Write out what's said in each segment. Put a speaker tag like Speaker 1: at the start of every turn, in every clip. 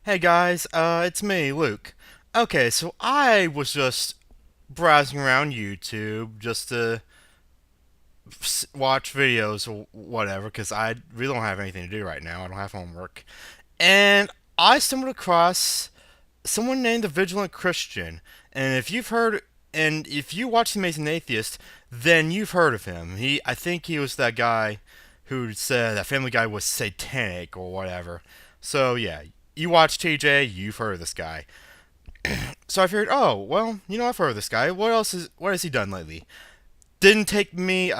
Speaker 1: Hey guys, it's me, Luke. Okay, so I was just browsing around YouTube just to watch videos or whatever, because I really don't have anything to do right now. I don't have homework. And I stumbled across someone named the Vigilant Christian. And if you watch The Amazing Atheist, then you've heard of him. I think he was that guy who said that Family Guy was satanic or whatever. So yeah, you watch TJ, you've heard of this guy. So I figured, oh well, I've heard of this guy. What has he done lately? Didn't take me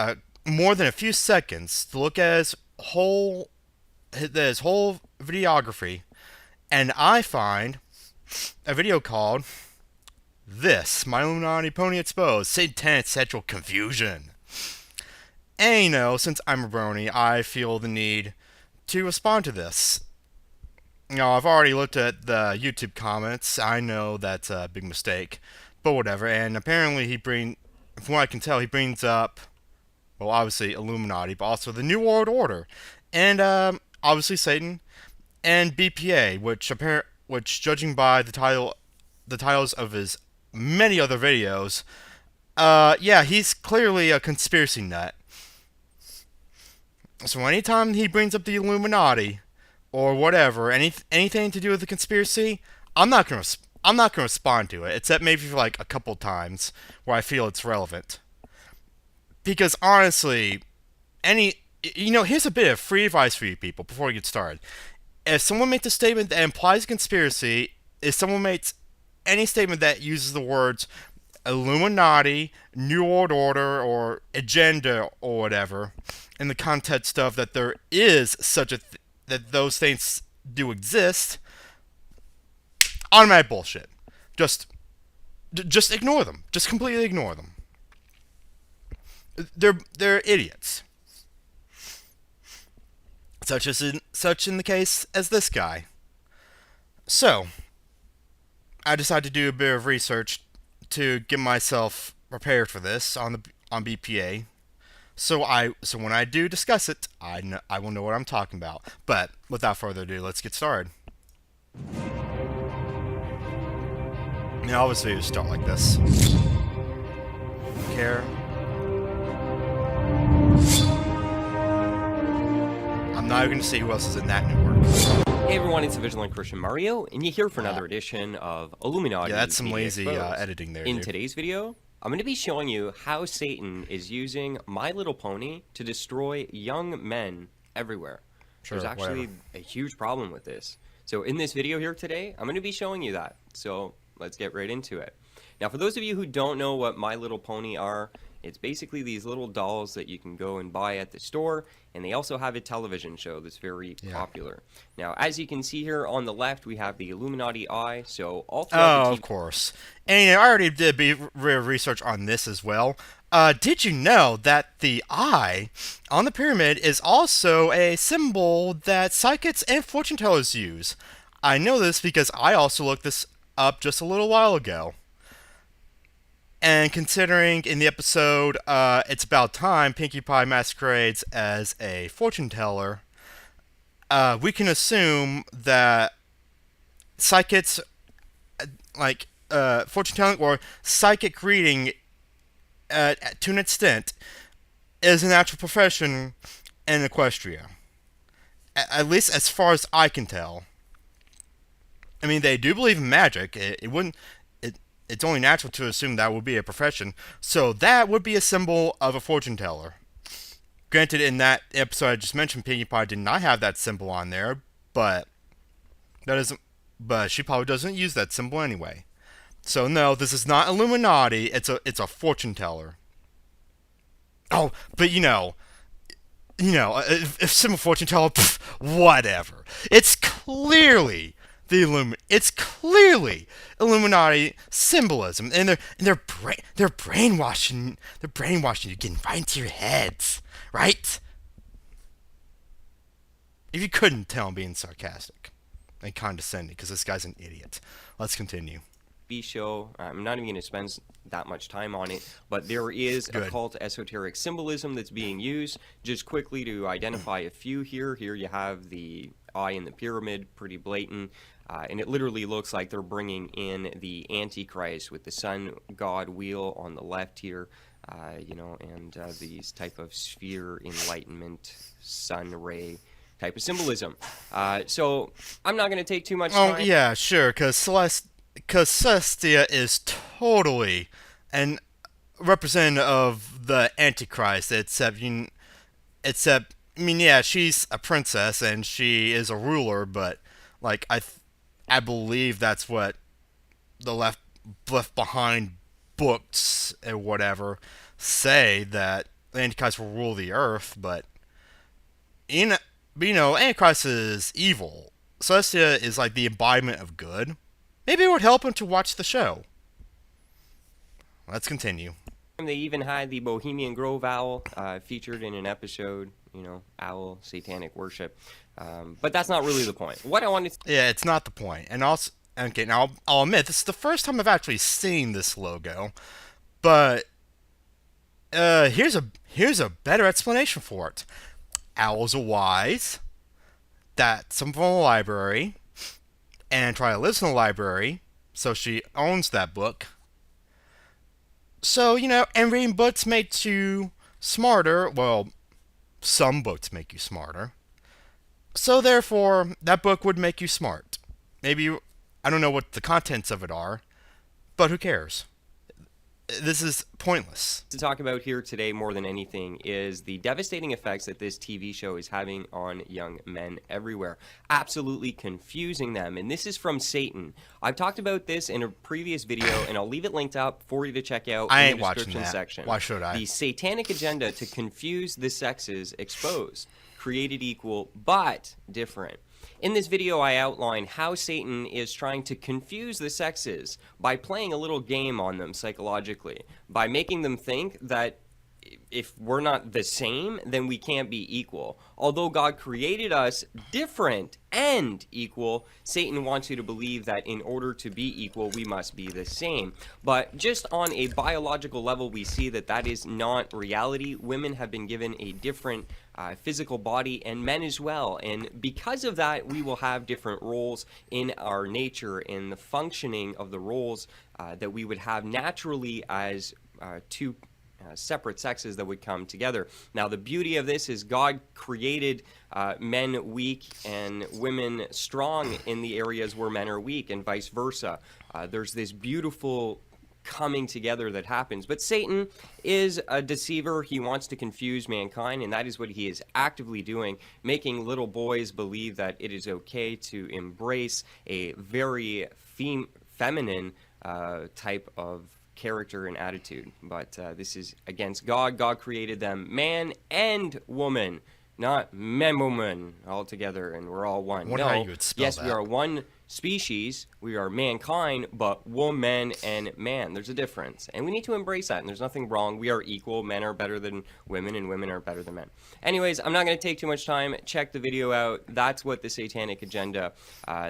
Speaker 1: more than a few seconds to look at his whole videography, and I find a video called "This My Illuminati Pony Exposed: Satanic Sexual Confusion." And since I'm a brony, I feel the need to respond to this. I've already looked at the YouTube comments. I know that's a big mistake, but whatever. And apparently, from what I can tell, he brings up, well, obviously Illuminati, but also the New World Order, and obviously Satan and BPA, which judging by the titles of his many other videos, yeah, he's clearly a conspiracy nut. So anytime he brings up the Illuminati or whatever, anything to do with the conspiracy, I'm not gonna respond to it, except maybe for like a couple times where I feel it's relevant. Because honestly, any here's a bit of free advice for you people before we get started. If someone makes a statement that implies a conspiracy, if someone makes any statement that uses the words Illuminati, New World Order, or agenda or whatever, in the context of that there is that those things do exist, automatic bullshit. Just just ignore them. Just completely ignore them. They're idiots. Such in the case as this guy. So I decided to do a bit of research to get myself prepared for this on BPA. So when I do discuss it, I will know what I'm talking about. But without further ado, let's get started. Obviously, you start like this. Care. I'm not even going to see who else is in that network.
Speaker 2: Hey everyone, it's the Vigilant Christian Mario, and you're here for another edition of Illuminati.
Speaker 1: Yeah, that's some
Speaker 2: Media
Speaker 1: lazy
Speaker 2: Exposed.
Speaker 1: editing there.
Speaker 2: In
Speaker 1: Dude.
Speaker 2: today's video, I'm going to be showing you how Satan is using My Little Pony to destroy young men everywhere.
Speaker 1: Sure,
Speaker 2: There's actually
Speaker 1: whatever.
Speaker 2: a huge problem with this. So in this video here today, I'm going to be showing you that. So let's get right into it. Now, for those of you who don't know what My Little Pony are, it's basically these little dolls that you can go and buy at the store, and they also have a television show that's very popular. Now, as you can see here on the left, we have the Illuminati eye, so all throughout the TV...
Speaker 1: Of course. And I already did research on this as well. Did you know that the eye on the pyramid is also a symbol that psychics and fortune tellers use? I know this because I also looked this up just a little while ago. And considering in the episode, It's About Time, Pinkie Pie masquerades as a fortune teller, we can assume that psychics, like fortune telling or psychic reading, to an extent, is an actual profession in Equestria. At least as far as I can tell. I mean, they do believe in magic. It wouldn't. It's only natural to assume that would be a profession. So that would be a symbol of a fortune teller. Granted, in that episode I just mentioned, Pinkie Pie did not have that symbol on there, but that isn't. But she probably doesn't use that symbol anyway. So no, this is not Illuminati. It's a fortune teller. Oh, but if symbol fortune teller, whatever. It's clearly Illuminati symbolism, and they're brainwashing you, getting right into your heads, right? If you couldn't tell, I'm being sarcastic and condescending because this guy's an idiot. Let's continue.
Speaker 2: show. I'm not even going to spend that much time on it, but there is occult esoteric symbolism that's being used. Just quickly to identify a few here. Here you have the eye in the pyramid, pretty blatant. And it literally looks like they're bringing in the Antichrist with the sun god wheel on the left here, and these type of sphere enlightenment sun ray type of symbolism. So I'm not going to take too much time.
Speaker 1: Oh, yeah, sure, because Celestia is totally an representative of the Antichrist, except, I mean, yeah, she's a princess and she is a ruler, but, like, I believe that's what the left behind books and whatever say, that the Antichrist will rule the earth, but Antichrist is evil. Celestia is like the embodiment of good. Maybe it would help him to watch the show. Let's continue.
Speaker 2: They even had the Bohemian Grove owl featured in an episode, owl, satanic worship. But that's not really the point. What I wanted to...
Speaker 1: Yeah, it's not the point. And also, okay, now I'll admit, this is the first time I've actually seen this logo, but here's a better explanation for it. Owls are wise, that some from a library, and Try lives in a library, so she owns that book. So, and reading books makes you smarter. Well, some books make you smarter. So therefore, that book would make you smart. Maybe, I don't know what the contents of it are, but who cares? This is pointless.
Speaker 2: To talk about here today more than anything is the devastating effects that this TV show is having on young men everywhere. Absolutely confusing them. And this is from Satan. I've talked about this in a previous video, and I'll leave it linked up for you to check out in the description section.
Speaker 1: Why should I?
Speaker 2: The satanic agenda to confuse the sexes exposed. Created equal, but different. In this video, I outline how Satan is trying to confuse the sexes by playing a little game on them psychologically, by making them think that if we're not the same, then we can't be equal. Although God created us different and equal, Satan wants you to believe that in order to be equal, we must be the same. But just on a biological level, we see that that is not reality. Women have been given a different physical body, and men as well. And because of that, we will have different roles in our nature, in the functioning of the roles that we would have naturally as two separate sexes that would come together. Now, the beauty of this is God created men weak and women strong in the areas where men are weak, and vice versa. There's this beautiful coming together that happens. But Satan is a deceiver. He wants to confuse mankind, and that is what he is actively doing, making little boys believe that it is okay to embrace a very feminine type of character and attitude. But this is against God. God created them man and woman, not man woman all together, and we're all one.
Speaker 1: Wonder how you would spell
Speaker 2: yes,
Speaker 1: that.
Speaker 2: we are one species, we are mankind, but woman and man, there's a difference, and we need to embrace that, and there's nothing wrong. We are equal. Men are better than women, and women are better than men. Anyways, I'm not going to take too much time. Check the video out. That's what the satanic agenda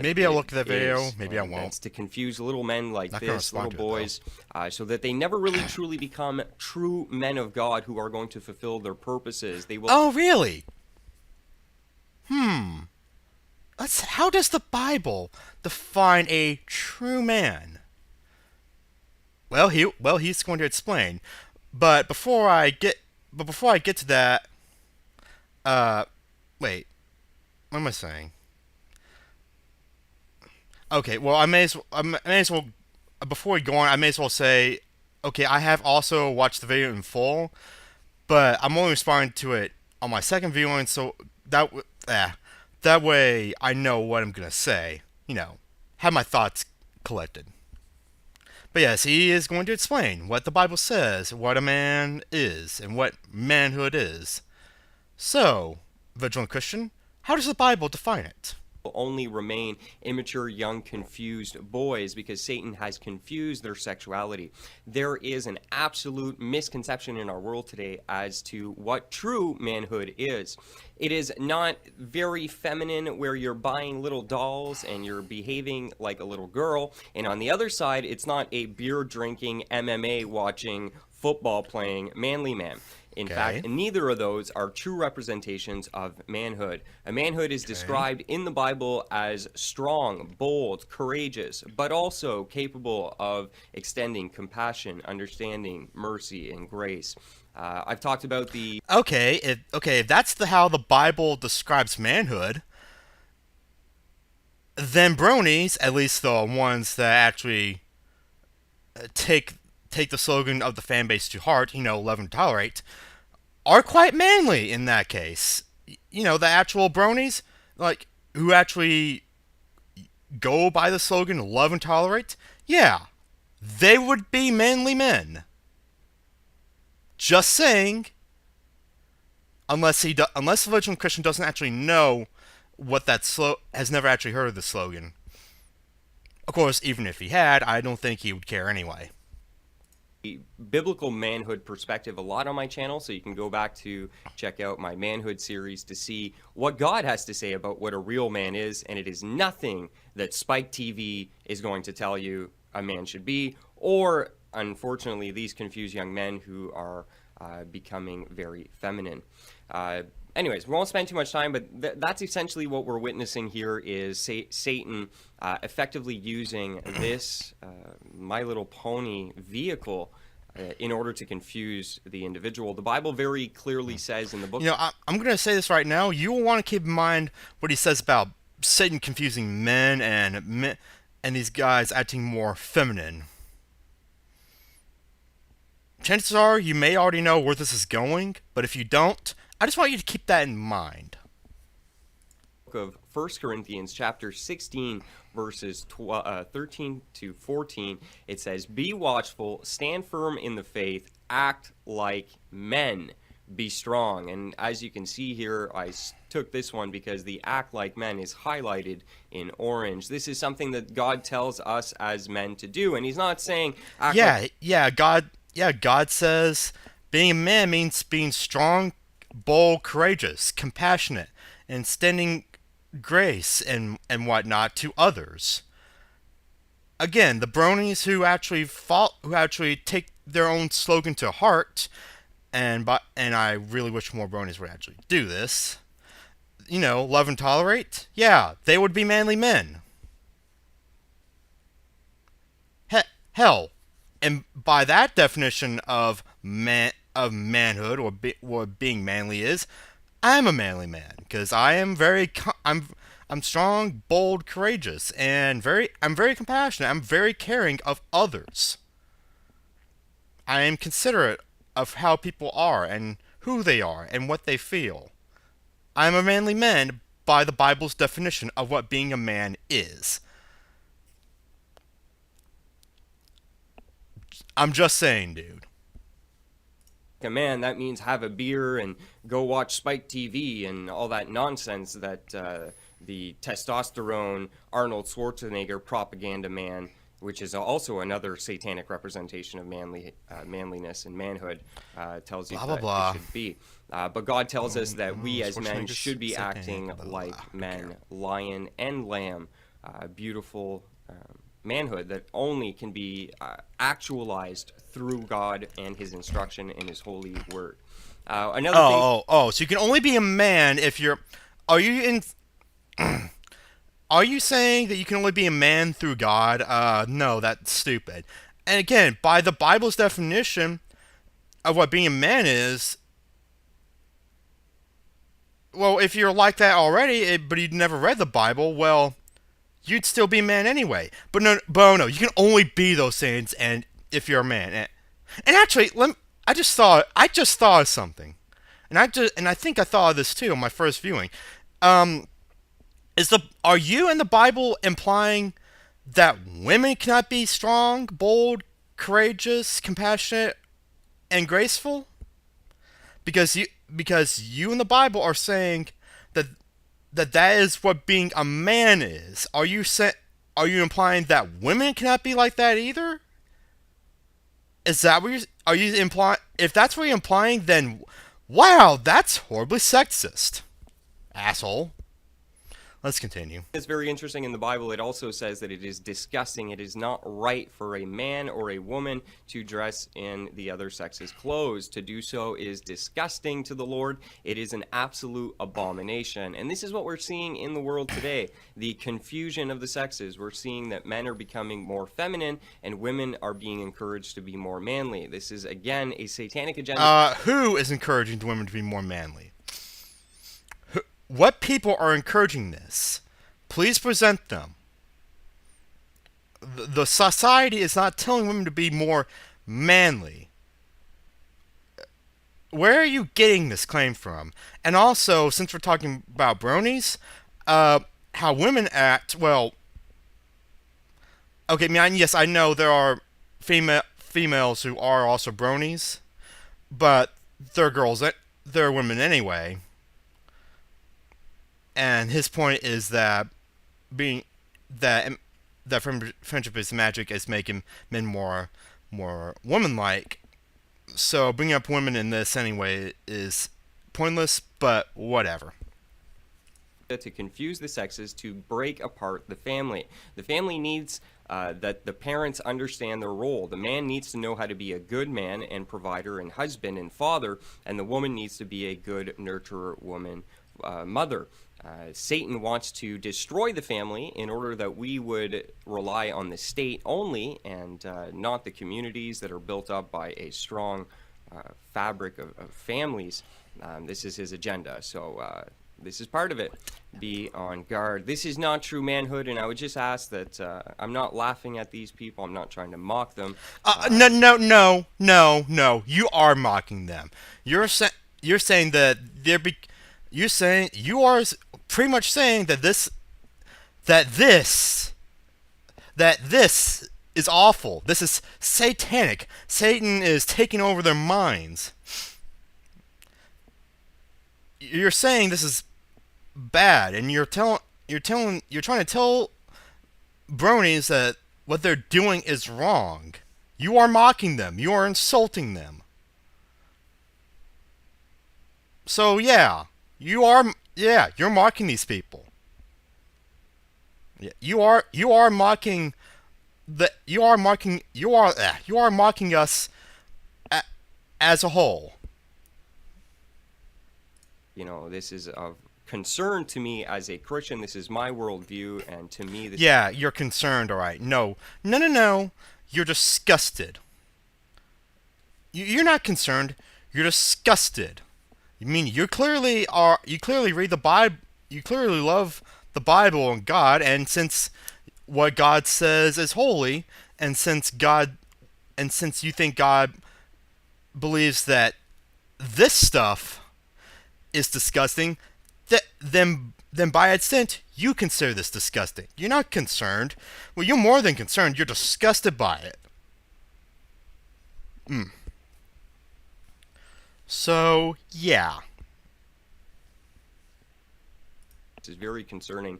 Speaker 1: maybe I'll look at the video, maybe I won't.
Speaker 2: It's to confuse little men like
Speaker 1: Not gonna
Speaker 2: this, little
Speaker 1: respond to it,
Speaker 2: boys, so that they never really truly become true men of God who are going to fulfill their purposes. They will.
Speaker 1: Oh, really? How does the Bible define a true man? Well, he's going to explain. But before I get to that, wait, what am I saying? Okay, well, I may as well, before we go on, I may as well say, okay, I have also watched the video in full, but I'm only responding to it on my second viewing, so that way I know what I'm gonna say. Have my thoughts collected. But yes, he is going to explain what the Bible says, what a man is, and what manhood is. So, Vigilant Christian, how does the Bible define it?
Speaker 2: Only remain immature, young, confused boys because Satan has confused their sexuality. There is an absolute misconception in our world today as to what true manhood is. It is not very feminine where you're buying little dolls and you're behaving like a little girl. And on the other side, it's not a beer drinking, MMA watching, football playing manly man. In
Speaker 1: Okay.
Speaker 2: fact, neither of those are true representations of manhood. A manhood is
Speaker 1: Okay.
Speaker 2: described in the Bible as strong, bold, courageous, but also capable of extending compassion, understanding, mercy, and grace. I've talked about the
Speaker 1: If that's how the Bible describes manhood, then bronies, at least the ones that actually take take the slogan of the fan base to heart, love and tolerate, are quite manly in that case. The actual bronies, like who actually go by the slogan love and tolerate, yeah, they would be manly men. Just saying, unless the Vigilant Christian doesn't actually know what has never actually heard of the slogan. Of course, even if he had, I don't think he would care anyway.
Speaker 2: biblical manhood perspective a lot on my channel, so you can go back to check out my manhood series to see what God has to say about what a real man is, and it is nothing that Spike TV is going to tell you a man should be, or unfortunately these confused young men who are becoming very feminine. Anyways, we won't spend too much time, but that's essentially what we're witnessing here is Satan effectively using this My Little Pony vehicle in order to confuse the individual. The Bible very clearly says in the book...
Speaker 1: I'm going to say this right now. You will want to keep in mind what he says about Satan confusing men and these guys acting more feminine. Chances are you may already know where this is going, but if you don't, I just want you to keep that in mind.
Speaker 2: Of 1 Corinthians chapter 16 verses 13 to 14, it says, "Be watchful, stand firm in the faith, act like men, be strong." And as you can see here, I took this one because the act like men is highlighted in orange. This is something that God tells us as men to do, and he's not saying act
Speaker 1: God says being a man means being strong, bold, courageous, compassionate, and extending grace and whatnot to others. Again, the bronies who actually take their own slogan to heart, and I really wish more bronies would actually do this. Love and tolerate. Yeah, they would be manly men. Hell, and by that definition of manhood or being manly is, I'm a manly man because I'm strong, bold, courageous, and I'm very compassionate. I'm very caring of others. I am considerate of how people are and who they are and what they feel. I'm a manly man by the Bible's definition of what being a man is. I'm just saying, dude.
Speaker 2: a man, that means have a beer and go watch Spike TV and all that nonsense that the testosterone Arnold Schwarzenegger propaganda man, which is also another satanic representation of manliness and manhood, tells you that it should be. But God tells us that we as men should be acting like men, lion and lamb, beautiful manhood that only can be actualized through God and his instruction in his holy word.
Speaker 1: So you can only be a man if you're... Are you saying that you can only be a man through God? No, that's stupid. And again, by the Bible's definition of what being a man is, well, if you're like that already, but you'd never read the Bible, well, you'd still be a man anyway. But no, you can only be those things, and if you're a man. And actually, I just thought of something, and I think I thought of this too on my first viewing. Are you in the Bible implying that women cannot be strong, bold, courageous, compassionate, and graceful? Because you in the Bible are saying that is what being a man is. Are you implying that women cannot be like that either? Is that what are you implying? If that's what you're implying, then wow, that's horribly sexist, asshole. Let's continue.
Speaker 2: It's very interesting in the Bible. It also says that it is disgusting. It is not right for a man or a woman to dress in the other sex's clothes. To do so is disgusting to the Lord. It is an absolute abomination. And this is what we're seeing in the world today. The confusion of the sexes. We're seeing that men are becoming more feminine and women are being encouraged to be more manly. This is, again, a satanic agenda.
Speaker 1: Who is encouraging the women to be more manly? What people are encouraging this? Please present them. The society is not telling women to be more manly. Where are you getting this claim from? And also, since we're talking about bronies, how women act, well, okay, yes, I know there are females who are also bronies, but they're girls, they're women anyway. And his point is that being that friendship is magic is making men more woman-like. So bringing up women in this anyway is pointless, but whatever.
Speaker 2: To confuse the sexes, to break apart the family. The family needs that the parents understand their role. The man needs to know how to be a good man and provider and husband and father, and the woman needs to be a good nurturer, woman, mother. Satan wants to destroy the family in order that we would rely on the state only and not the communities that are built up by a strong fabric of families. This is his agenda. So this is part of it. Be on guard. This is not true manhood, and I would just ask that I'm not laughing at these people. I'm not trying to mock them.
Speaker 1: No. You are mocking them. You're saying that you are pretty much saying that this is awful. This is satanic. Satan is taking over their minds. You're saying this is bad, and you're trying to tell bronies that what they're doing is wrong. You are mocking them. You are insulting them. So yeah, you're mocking these people. Yeah, you are mocking us as a whole.
Speaker 2: You know, this is of concern to me as a Christian. This is my worldview, and to me, this.
Speaker 1: Yeah, you're concerned, all right. No. You're disgusted. You're not concerned. You're disgusted. You mean you clearly read the Bible. You clearly love the Bible and God, and since what God says is holy, and since you think God believes that this stuff is disgusting, then by extent you consider this disgusting. You're not concerned. Well, you're more than concerned. You're disgusted by it. So yeah.
Speaker 2: Is very concerning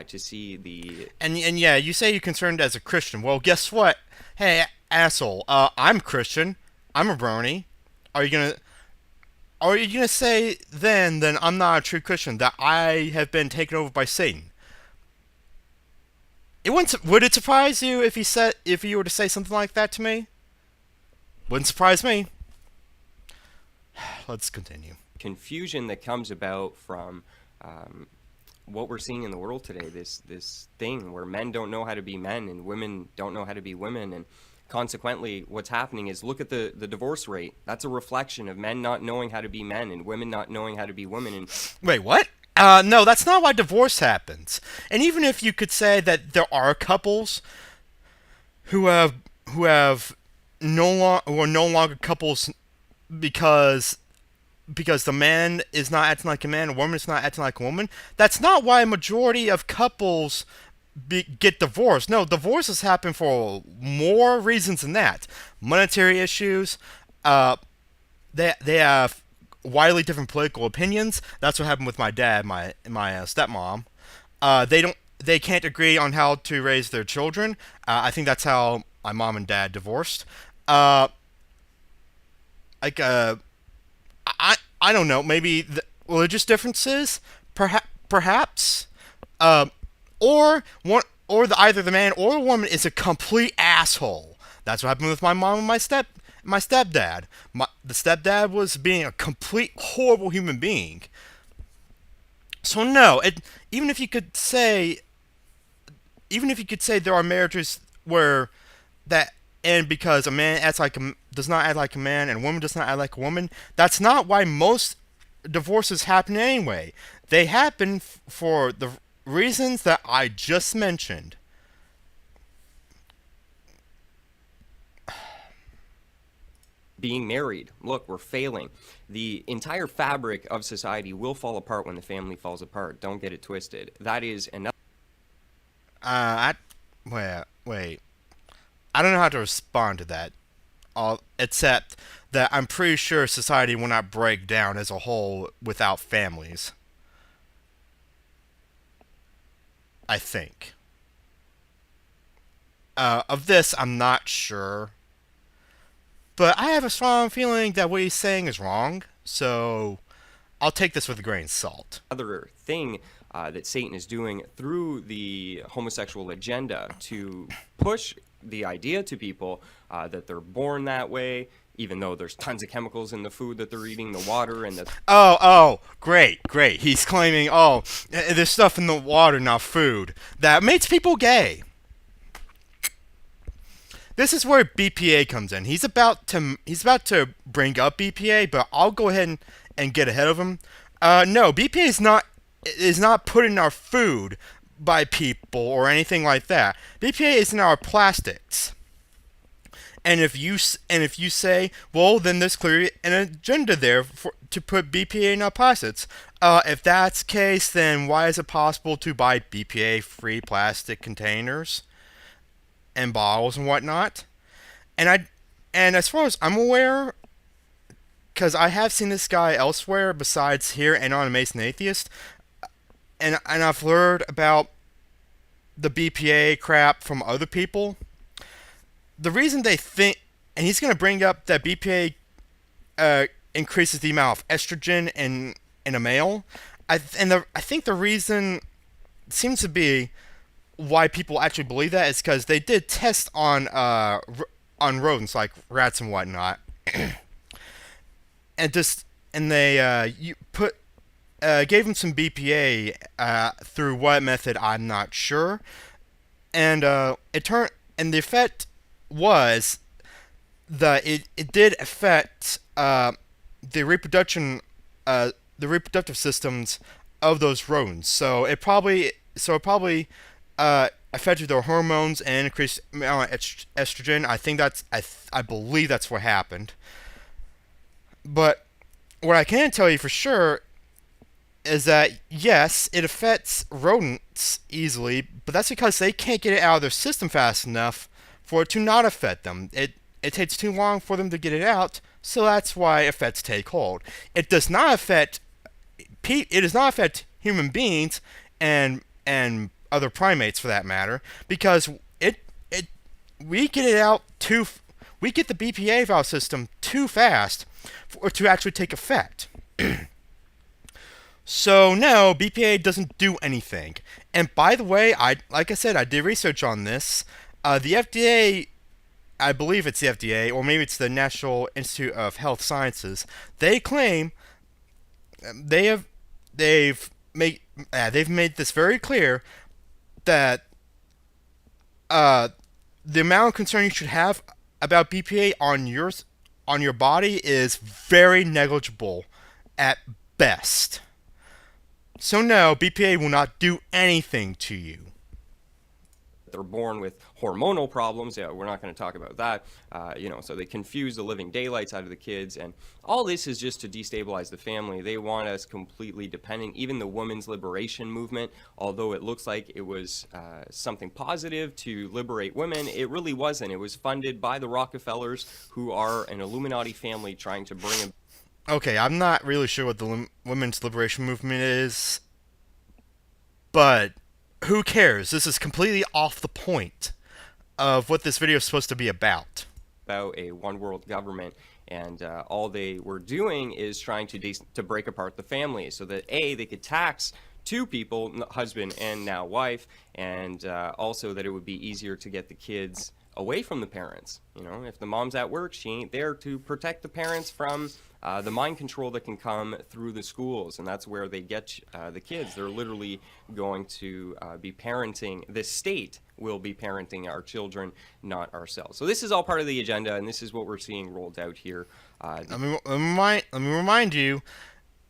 Speaker 2: to see the.
Speaker 1: And yeah, you say you're concerned as a Christian. Well, guess what? Hey, asshole. I'm Christian. I'm a brony. Are you gonna say then I'm not a true Christian, that I have been taken over by Satan? Would it surprise you if you were to say something like that to me? Wouldn't surprise me. Let's continue.
Speaker 2: Confusion that comes about from what we're seeing in the world today, this thing where men don't know how to be men and women don't know how to be women, and consequently what's happening is, look at the divorce rate. That's a reflection of men not knowing how to be men and women not knowing how to be women. And
Speaker 1: wait, what? No, that's not why divorce happens. And even if you could say that there are couples who are no longer couples because the man is not acting like a man, a woman is not acting like a woman, that's not why a majority of couples get divorced. No, divorces happen for more reasons than that. Monetary issues, they have widely different political opinions. That's what happened with my dad, my stepmom. They can't agree on how to raise their children. I think that's how my mom and dad divorced. I don't know, maybe religious differences, perhaps. Or one, or either the man or the woman is a complete asshole. That's what happened with my mom and my stepdad. The stepdad was being a complete horrible human being. So no, even if you could say, even if you could say there are marriages where that end because a man does not act like a man and a woman does not act like a woman, that's not why most divorces happen anyway. They happen for the reasons that I just mentioned.
Speaker 2: Being married. Look, we're failing. The entire fabric of society will fall apart when the family falls apart. Don't get it twisted. That is another.
Speaker 1: I wait. I don't know how to respond to that. Except that I'm pretty sure society will not break down as a whole without families. I think. Of this, I'm not sure. But I have a strong feeling that what he's saying is wrong, so I'll take this with a grain of salt.
Speaker 2: Other thing that Satan is doing through the homosexual agenda to push the idea to people that they're born that way, even though there's tons of chemicals in the food that they're eating, the water, and the.
Speaker 1: Great. He's claiming, there's stuff in the water, not food, that makes people gay. This is where BPA comes in. He's about to bring up BPA, but I'll go ahead and get ahead of him. No, BPA is not put in our food by people or anything like that. BPA is in our plastics. And if you say, well, then there's clearly an agenda there to put BPA in our plastics. If that's the case, then why is it possible to buy BPA-free plastic containers and bottles and whatnot? And as far as I'm aware, because I have seen this guy elsewhere besides here and on Amazing Atheist, and I've heard about the BPA crap from other people. The reason they think, and he's going to bring up that BPA increases the amount of estrogen in a male. I think the reason seems to be why people actually believe that is because they did tests on rodents like rats and whatnot, and they gave them some BPA through what method I'm not sure, and the effect was that it did affect the reproductive systems of those rodents. So it probably affected their hormones and increased amount of estrogen. I believe that's what happened. But what I can tell you for sure is that yes, it affects rodents easily, but that's because they can't get it out of their system fast enough for it to not affect them. It takes too long for them to get it out, so that's why effects take hold. It does not affect human beings and other primates for that matter, because we get the BPA out of our system too fast for it to actually take effect. So no, BPA doesn't do anything. And by the way, like I said, I did research on this. The FDA, I believe it's the FDA, or maybe it's the National Institute of Health Sciences. They claim they've made this very clear that the amount of concern you should have about BPA on your body is very negligible at best. So no, BPA will not do anything to you.
Speaker 2: They're born with hormonal problems. Yeah, we're not going to talk about that. So they confuse the living daylights out of the kids, and all this is just to destabilize the family. They want us completely dependent. Even the women's liberation movement, although it looks like it was something positive to liberate women, it really wasn't. It was funded by the Rockefellers, who are an Illuminati family trying to bring them.
Speaker 1: Okay, I'm not really sure what the women's liberation movement is, but who cares? This is completely off the point of what this video is supposed to be about.
Speaker 2: About a one world government, and all they were doing is trying to break apart the family so that they could tax two people, husband and now wife, and also that it would be easier to get the kids away from the parents. You know, if the mom's at work, she ain't there to protect the parents from the mind control that can come through the schools, and that's where they get the kids. They're literally going to be parenting. The state will be parenting our children, not ourselves. So this is all part of the agenda, and this is what we're seeing rolled out here.
Speaker 1: Let me remind you,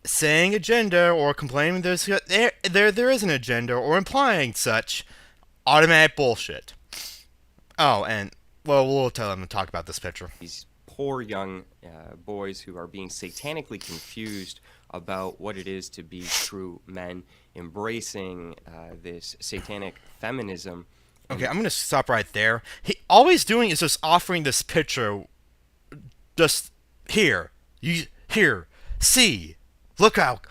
Speaker 1: saying agenda or complaining there is an agenda or implying such, automatic bullshit. Oh, and well, we'll tell them to talk about this picture.
Speaker 2: These poor young boys who are being satanically confused about what it is to be true men, embracing this satanic feminism.
Speaker 1: Okay, I'm gonna stop right there. All he's doing is just offering this picture. Just here, see. Look how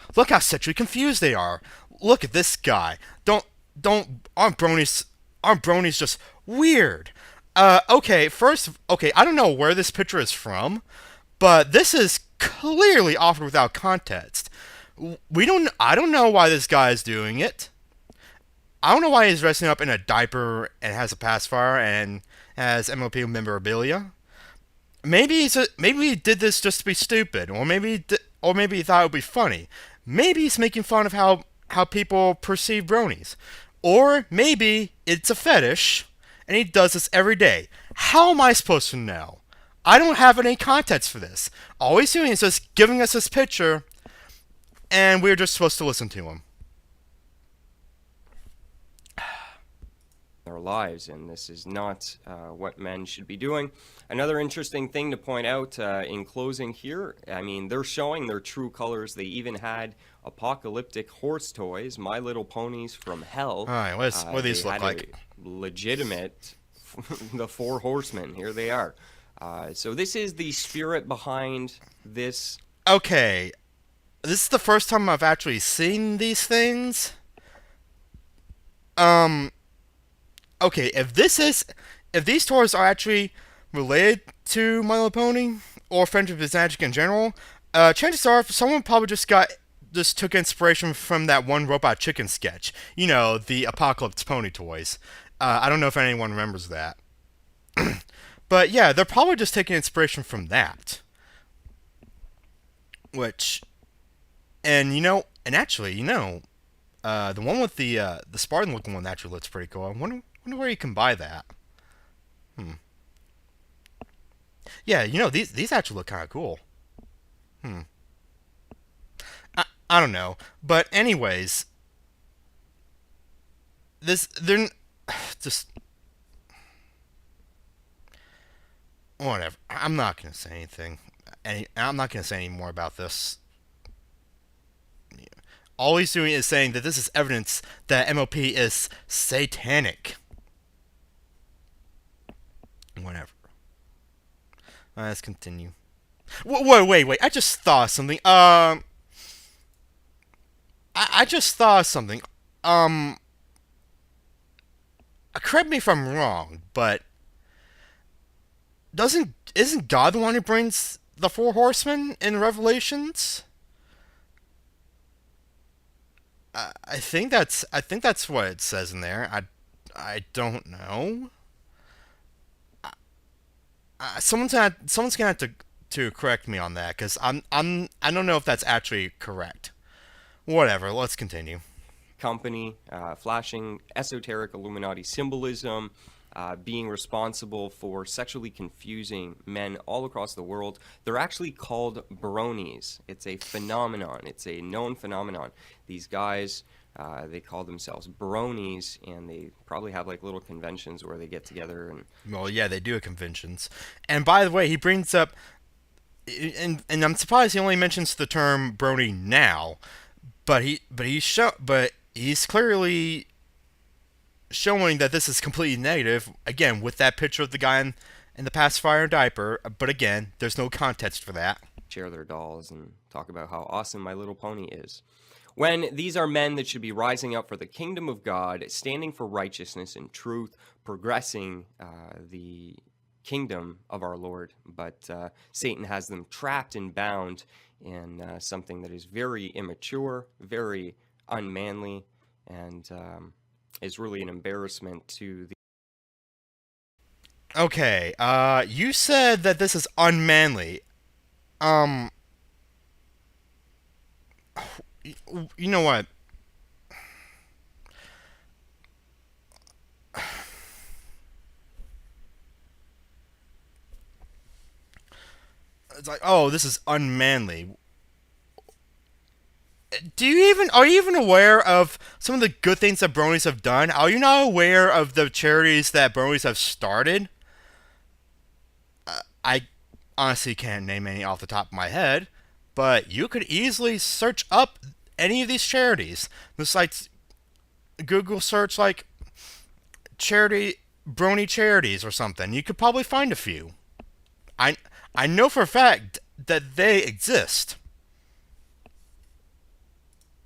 Speaker 1: sexually confused they are. Look at this guy. Aren't bronies just weird? Okay, I don't know where this picture is from, but this is clearly offered without context. I don't know why this guy is doing it. I don't know why he's dressing up in a diaper and has a pacifier and has MLP memorabilia. Maybe he did this just to be stupid, or maybe he thought it would be funny. Maybe he's making fun of how people perceive bronies, or maybe it's a fetish, and he does this every day. How am I supposed to know? I don't have any context for this. All he's doing is just giving us this picture, and we're just supposed to listen to him.
Speaker 2: Their lives, and this is not what men should be doing. Another interesting thing to point out in closing here, I mean, they're showing their true colors. They even had apocalyptic horse toys, My Little Ponies from Hell.
Speaker 1: All right, what do these look like?
Speaker 2: Legitimate, the Four Horsemen. Here they are. So this is the spirit behind this.
Speaker 1: Okay, this is the first time I've actually seen these things. Okay, if these toys are actually related to My Little Pony or Friendship is Magic in general, chances are someone probably just took inspiration from that one Robot Chicken sketch. You know, the Apocalypse Pony toys. I don't know if anyone remembers that. But yeah, they're probably just taking inspiration from that. Actually, the one with the Spartan looking one actually looks pretty cool. I wonder where you can buy that. Yeah, these actually look kind of cool. I don't know, but anyways, they're just whatever. I'm not gonna say anything. I'm not gonna say any more about this. All he's doing is saying that this is evidence that MOP is satanic. Whatever. Let's continue. Wait. I just thought of something. I just thought of something. Correct me if I'm wrong, but isn't God the one who brings the Four Horsemen in Revelations? I think that's what it says in there. I don't know. Someone's gonna have to correct me on that, because I don't know if that's actually correct. Whatever. Let's continue.
Speaker 2: Company flashing esoteric Illuminati symbolism, being responsible for sexually confusing men all across the world. They're actually called bronies. It's a phenomenon. It's a known phenomenon. These guys, they call themselves bronies, and they probably have like little conventions where they get together and.
Speaker 1: Well, yeah, they do at conventions. And by the way, he brings up, and I'm surprised he only mentions the term brony now, but he's clearly showing that this is completely negative, again, with that picture of the guy in the pacifier diaper, but again, there's no context for that.
Speaker 2: Share their dolls and talk about how awesome My Little Pony is. When these are men that should be rising up for the kingdom of God, standing for righteousness and truth, progressing the kingdom of our Lord, but Satan has them trapped and bound in something that is very immature, very unmanly and is really an embarrassment to the.
Speaker 1: Okay, you said that this is unmanly. Um, you know what? It's like, oh, this is unmanly. Are you even aware of some of the good things that bronies have done? Are you not aware of the charities that bronies have started? I honestly can't name any off the top of my head, but you could easily search up any of these charities. Just like Google search like charity brony charities or something. You could probably find a few. I I know for a fact that they exist.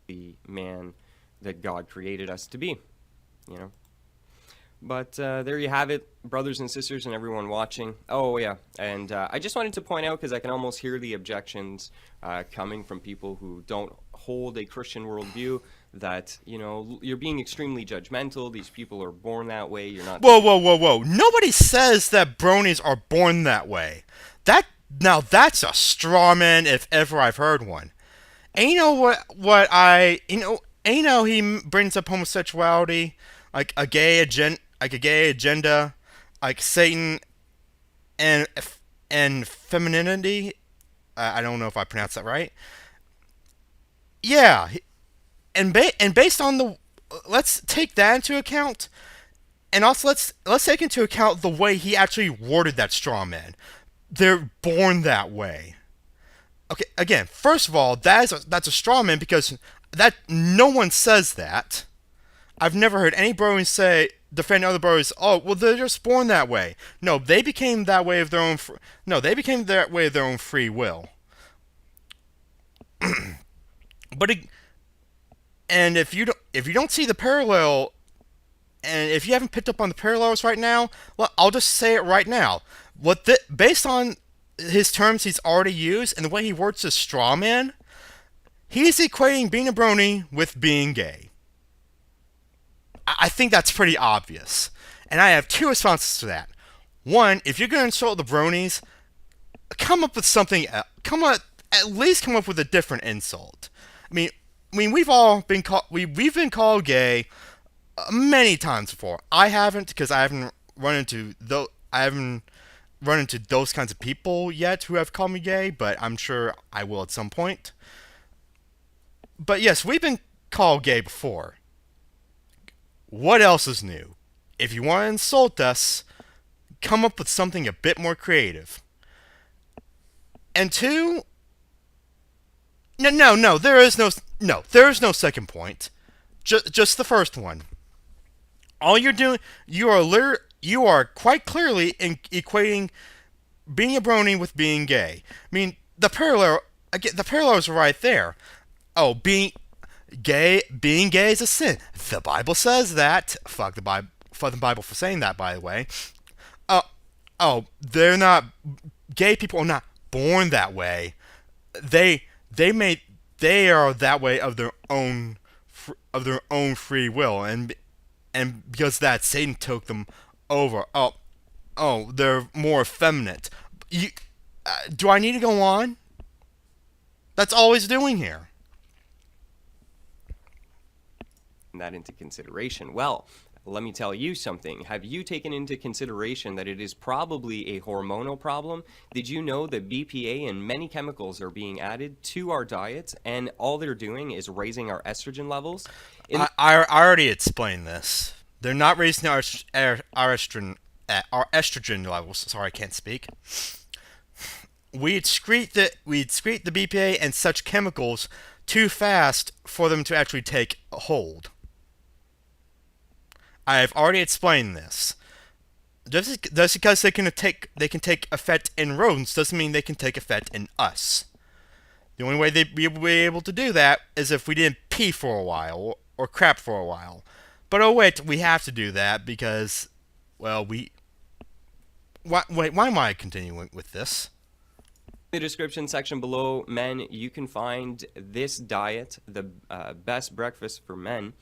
Speaker 2: The man that God created us to be, you know. But there you have it, brothers and sisters, and everyone watching. Oh, yeah. And I just wanted to point out, because I can almost hear the objections coming from people who don't hold a Christian worldview, that, you know, you're being extremely judgmental. These people are born that way. You're not.
Speaker 1: Whoa, whoa, whoa, whoa! Nobody says that bronies are born that way. That now that's a straw man if ever I've heard one. And you know what I and you know he brings up homosexuality, like a gay agenda, like Satan and femininity. I don't know if I pronounced that right. Yeah, and based on the, let's take that into account, and also let's take into account the way he actually worded that straw man. They're born that way. Okay, again, first of all, that's a straw man because that no one says that. I've never heard any bros say defend other bros. Oh, well, they're just born that way. No, they became that way of their own. No, they became that way of their own free will. But and if you don't see the parallel, and if you haven't picked up on the parallels right now, well, I'll just say it right now. Based on his terms he's already used and the way he words his straw man, he's equating being a brony with being gay. I think that's pretty obvious. And I have two responses to that. One, if you're going to insult the bronies, come up with something. At least come up with a different insult. I mean, we've all been called. We've been called gay many times before. I haven't because I haven't run into those kinds of people yet who have called me gay, but I'm sure I will at some point. But yes, we've been called gay before. What else is new? If you want to insult us, come up with something a bit more creative. And two, no, there is no second point. Just the first one. All you're doing, you are quite clearly equating being a brony with being gay. I mean, the parallels are right there. Oh, being gay is a sin. The Bible says that. Fuck the Bible. Fuck the Bible for saying that, by the way. Uh, oh, they're not. Gay people are not born that way. They they are that way of their own free will, and because that Satan took them over. They're more effeminate. Do I need to go on? That's all he's doing here.
Speaker 2: That into consideration. Well, let me tell you something. Have you taken into consideration that it is probably a hormonal problem? Did you know that BPA and many chemicals are being added to our diets, and all they're doing is raising our estrogen levels?
Speaker 1: I already explained this. They're not raising our estrogen levels. Sorry, I can't speak. We excrete the BPA and such chemicals too fast for them to actually take hold. I have already explained this. Just because they can take effect in rodents doesn't mean they can take effect in us. The only way they'd be able to do that is if we didn't pee for a while or crap for a while. But oh wait, we have to do that because, well, why am I continuing with this?
Speaker 2: the description section below, men, you can find this diet, the best breakfast for men.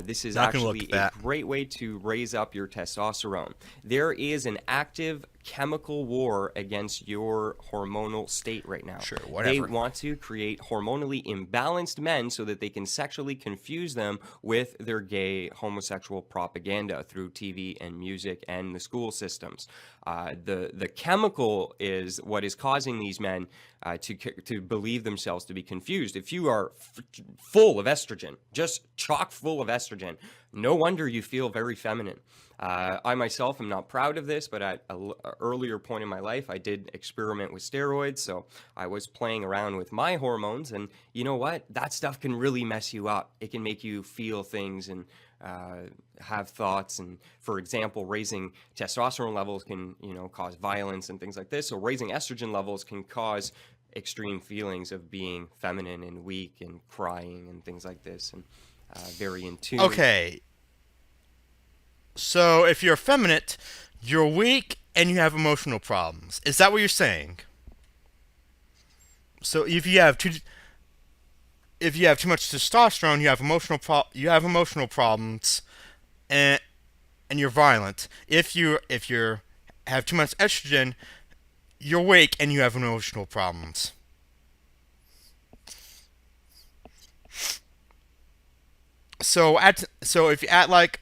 Speaker 2: This is
Speaker 1: Not gonna look
Speaker 2: actually
Speaker 1: at
Speaker 2: a
Speaker 1: that.
Speaker 2: great way to raise up your testosterone. There is an active chemical war against your hormonal state right now.
Speaker 1: Sure,
Speaker 2: They
Speaker 1: whatever.
Speaker 2: want to create hormonally imbalanced men so that they can sexually confuse them with their gay homosexual propaganda through TV and music and the school systems. The chemical is what is causing these men to believe themselves to be confused. If you are full of estrogen, just chock full of estrogen, no wonder you feel very feminine. I myself am not proud of this, but at an earlier point in my life, I did experiment with steroids, so I was playing around with my hormones, and you know what? That stuff can really mess you up. It can make you feel things and have thoughts, and for example, raising testosterone levels can, cause violence and things like this. So raising estrogen levels can cause extreme feelings of being feminine and weak and crying and things like this, and very in tune.
Speaker 1: Okay. So if you're effeminate, you're weak and you have emotional problems. Is that what you're saying? So if you have too much testosterone, you have emotional problems, and you're violent. If you have too much estrogen, you're weak and you have emotional problems. So if you act like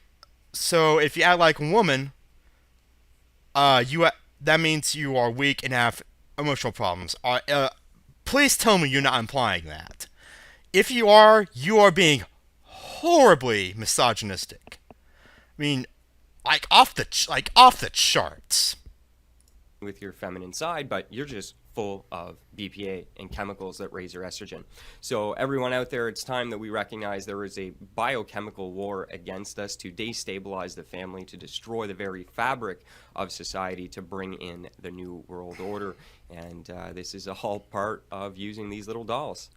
Speaker 1: a woman, that means you are weak and have emotional problems. Please tell me you're not implying that. If you are being horribly misogynistic. I mean, off the charts.
Speaker 2: With your feminine side, but you're just full of BPA and chemicals that raise your estrogen. So everyone out there, it's time that we recognize there is a biochemical war against us to destabilize the family, to destroy the very fabric of society, to bring in the new world order. And this is all part of using these little dolls.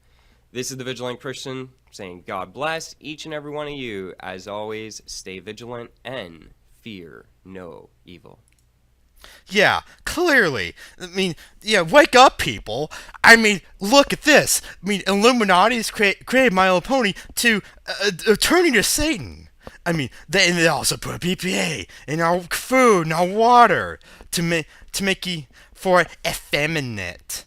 Speaker 2: This is the Vigilant Christian saying God bless each and every one of you. As always, stay vigilant and fear no evil.
Speaker 1: Yeah, clearly. I mean, yeah, wake up, people. I mean, look at this. I mean, Illuminati's created My Little Pony to turn into Satan. I mean, they also put BPA in our food and our water to make you for effeminate.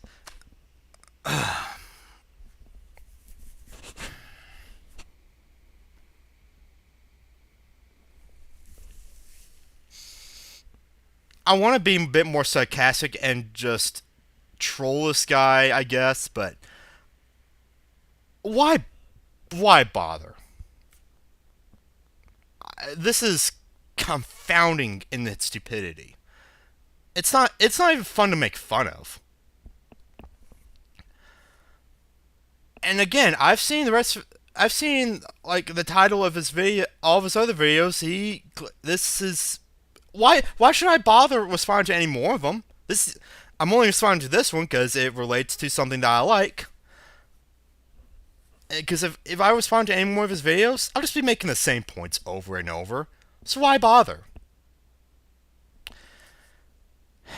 Speaker 1: I want to be a bit more sarcastic and just troll this guy, I guess, but why bother? This is confounding in its stupidity. It's not even fun to make fun of. And again, I've seen like the title of his video, all of his other videos. This is why should I bother responding to any more of them? I'm only responding to this one because it relates to something that I like. Because if I respond to any more of his videos, I'll just be making the same points over and over. So why bother?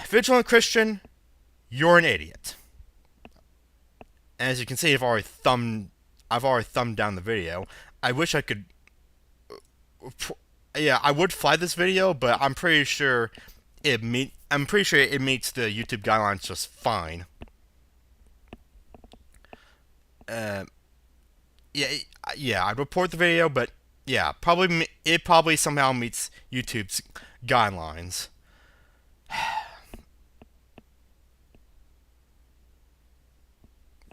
Speaker 1: Vigilant Christian, you're an idiot. And as you can see, I've already thumbed down the video. I wish I could. Yeah, I would flag this video, but I'm pretty sure it meets the YouTube guidelines just fine. Yeah, I'd report the video, but yeah, it probably somehow meets YouTube's guidelines.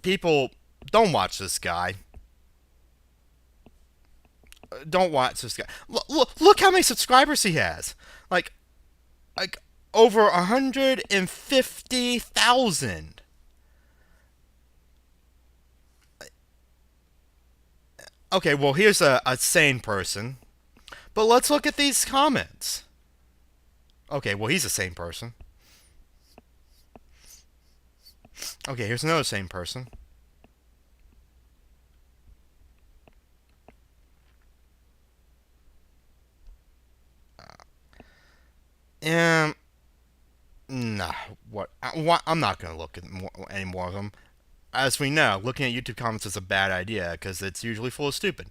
Speaker 1: People, don't watch this guy. Don't watch this guy. Look how many subscribers he has. Like over 150,000. Okay, well, here's a sane person. But let's look at these comments. Okay, well, he's a sane person. Okay, here's another sane person. Nah, I'm not gonna look at any more of them. As we know, looking at YouTube comments is a bad idea because it's usually full of stupid.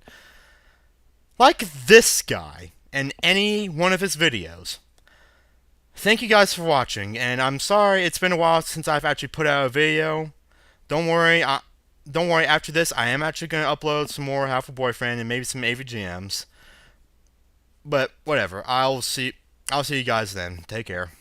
Speaker 1: Like this guy and any one of his videos. Thank you guys for watching, and I'm sorry it's been a while since I've actually put out a video. Don't worry, don't worry. After this, I am actually going to upload some more Half a Boyfriend and maybe some AVGMs. But whatever, I'll see you guys then. Take care.